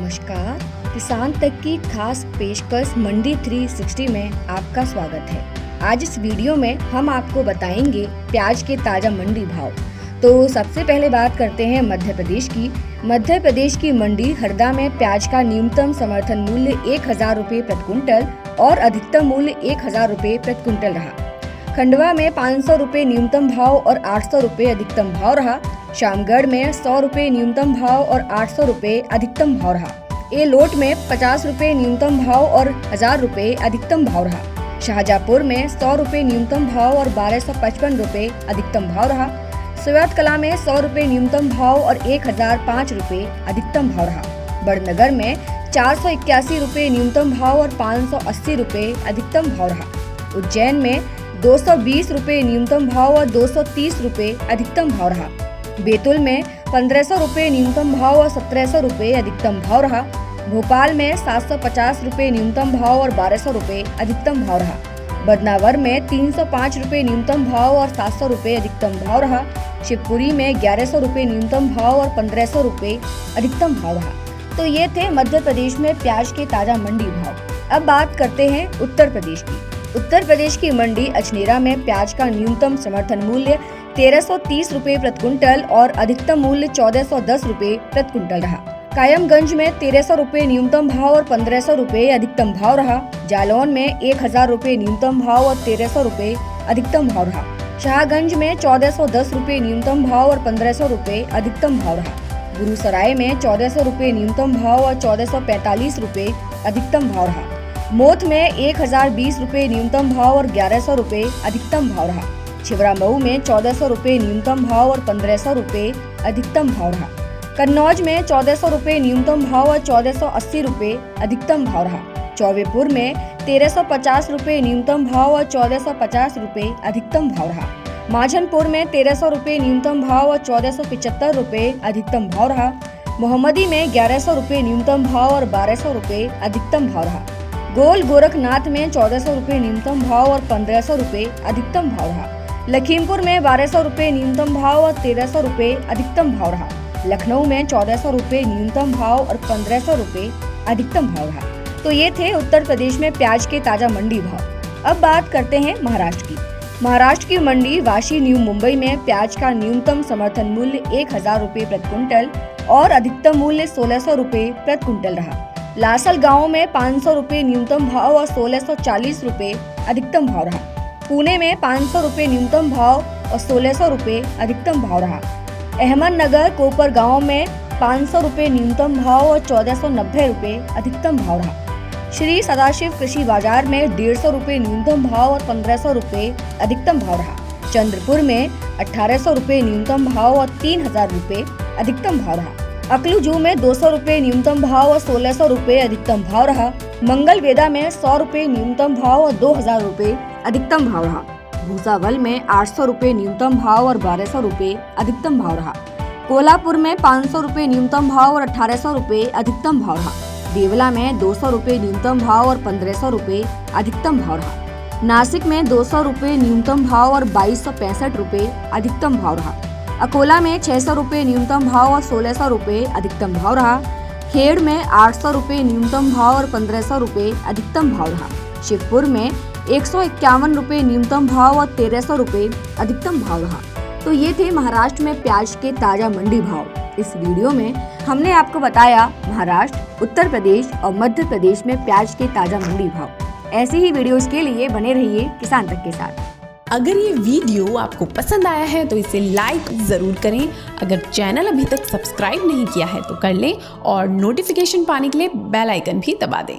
नमस्कार, किसान तक की खास पेशकश मंडी 360 में आपका स्वागत है। आज इस वीडियो में हम आपको बताएंगे प्याज के ताजा मंडी भाव। तो सबसे पहले बात करते हैं मध्य प्रदेश की। मध्य प्रदेश की मंडी हरदा में प्याज का न्यूनतम समर्थन मूल्य 1000 रुपये प्रति क्विंटल और अधिकतम मूल्य 1000 रुपये प्रति क्विंटल रहा। खंडवा में 500 रुपये न्यूनतम भाव और 800 रुपये अधिकतम भाव रहा। शामगढ़ में 100 रुपये न्यूनतम भाव और 800 रुपये अधिकतम भाव रहा। एलोट में 50 रुपये न्यूनतम भाव और 1000 रुपये अधिकतम भाव रहा। शाहजहाँपुर में 100 रुपये न्यूनतम भाव और 1255 रुपये अधिकतम भाव रहा। सैयद कला में 100 रुपये न्यूनतम भाव और 1005 रुपये अधिकतम भाव रहा। बड़नगर में 481 रुपये न्यूनतम भाव और 580 रुपये अधिकतम भाव रहा। उज्जैन में 220 रुपये न्यूनतम भाव और 230 रुपये अधिकतम भाव रहा। बैतूल में 1500 रुपये न्यूनतम भाव और 1700 रुपये अधिकतम भाव रहा। भोपाल में 750 रुपये न्यूनतम भाव और 1200 रुपये अधिकतम भाव रहा। बदनावर में 305 रुपये न्यूनतम भाव और 700 रुपये अधिकतम भाव रहा। शिवपुरी में 1100 रुपये न्यूनतम भाव और 1500 रुपये अधिकतम भाव रहा। तो ये थे मध्य प्रदेश में प्याज के ताजा मंडी भाव। अब बात करते हैं उत्तर प्रदेश की। उत्तर प्रदेश की मंडी अजनेरा में प्याज का न्यूनतम समर्थन मूल्य 1330 रुपये प्रति क्विंटल और अधिकतम मूल्य 1410 रुपये प्रति क्विंटल रहा। कायमगंज में 1300 रुपये न्यूनतम भाव और 1500 रुपये अधिकतम भाव रहा। जालौन में 1000 रुपये न्यूनतम भाव और 1300 रुपये अधिकतम भाव रहा। शाहगंज में 1410 रुपये न्यूनतम भाव और 1500 रुपये अधिकतम भाव रहा। गुरुसराय में 1400 रुपये न्यूनतम भाव और 1445 रुपये अधिकतम भाव रहा। मोथ में 1020 रुपये न्यूनतम भाव और 1100 रुपये अधिकतम भाव रहा। छिबरामऊ में 1400 रुपये न्यूनतम भाव और 1500 रुपये अधिकतम भाव रहा। कन्नौज में 1400 रुपये न्यूनतम भाव और 1480 रुपये अधिकतम भाव रहा। चौबेपुर में 1350 रुपये न्यूनतम भाव और 1450 रुपये अधिकतम भाव रहा। माझनपुर में 1300 रुपये न्यूनतम भाव और 1475 रुपये अधिकतम भाव रहा। मोहम्मदी में 1100 रुपये न्यूनतम भाव और 1200 रुपये अधिकतम भाव रहा। गोल गोरखनाथ में 1400 रुपये न्यूनतम भाव और 1500 रुपये अधिकतम भाव रहा। लखीमपुर में 1200 रुपये न्यूनतम भाव और 1300 रुपये अधिकतम भाव रहा। लखनऊ में 1400 रुपये न्यूनतम भाव और 1500 रुपये अधिकतम भाव रहा। तो ये थे उत्तर प्रदेश में प्याज के ताजा मंडी भाव। अब बात करते हैं महाराष्ट्र की। महाराष्ट्र की मंडी वाशी न्यू मुंबई में प्याज का न्यूनतम समर्थन मूल्य 1000 रुपये प्रति क्विंटल और अधिकतम मूल्य 1600 रुपये प्रति क्विंटल रहा। लासल गाँव में 500 रुपये न्यूनतम भाव और 1640 रुपये अधिकतम भाव रहा। पुणे में 500 रुपये न्यूनतम भाव और 1600 रुपये अधिकतम भाव रहा। अहमदनगर कोपर गांव में 500 रुपये न्यूनतम भाव और 1490 रुपये अधिकतम भाव रहा। श्री सदाशिव कृषि बाजार में 150 रुपये न्यूनतम भाव और 1500 रुपये अधिकतम भाव रहा। चंद्रपुर में 1800 रुपये न्यूनतम भाव और 3000 रुपये अधिकतम भाव रहा। अकलूजू में 200 रुपये न्यूनतम भाव और 1600 रुपये अधिकतम भाव रहा। मंगलवेदा में 100 रुपये न्यूनतम भाव और 2000 रुपये अधिकतम भाव रहा। भूसावल में 800 रुपये न्यूनतम भाव और 1200 रुपये अधिकतम भाव रहा। कोल्हापुर में 500 रुपये न्यूनतम भाव और 1800 रुपये अधिकतम भाव रहा। देवला में 200 रुपये न्यूनतम भाव और 1500 रुपये अधिकतम भाव रहा। नासिक में 200 रुपये न्यूनतम भाव और 2265 रुपये अधिकतम भाव रहा। अकोला में 600 रुपये न्यूनतम भाव और 1600 रुपये अधिकतम भाव रहा। खेड़ में 800 रुपये न्यूनतम भाव और 1500 रुपये अधिकतम भाव रहा। शिवपुर में 151 रुपये न्यूनतम भाव और 1300 रुपये अधिकतम भाव रहा। तो ये थे महाराष्ट्र में प्याज के ताजा मंडी भाव। इस वीडियो में हमने आपको बताया महाराष्ट्र, उत्तर प्रदेश और मध्य प्रदेश में प्याज के ताजा मंडी भाव। ऐसी ही वीडियोस के लिए बने रहिए किसान तक के साथ। अगर ये वीडियो आपको पसंद आया है तो इसे लाइक ज़रूर करें। अगर चैनल अभी तक सब्सक्राइब नहीं किया है तो कर लें और नोटिफिकेशन पाने के लिए बेल आइकन भी दबा दें।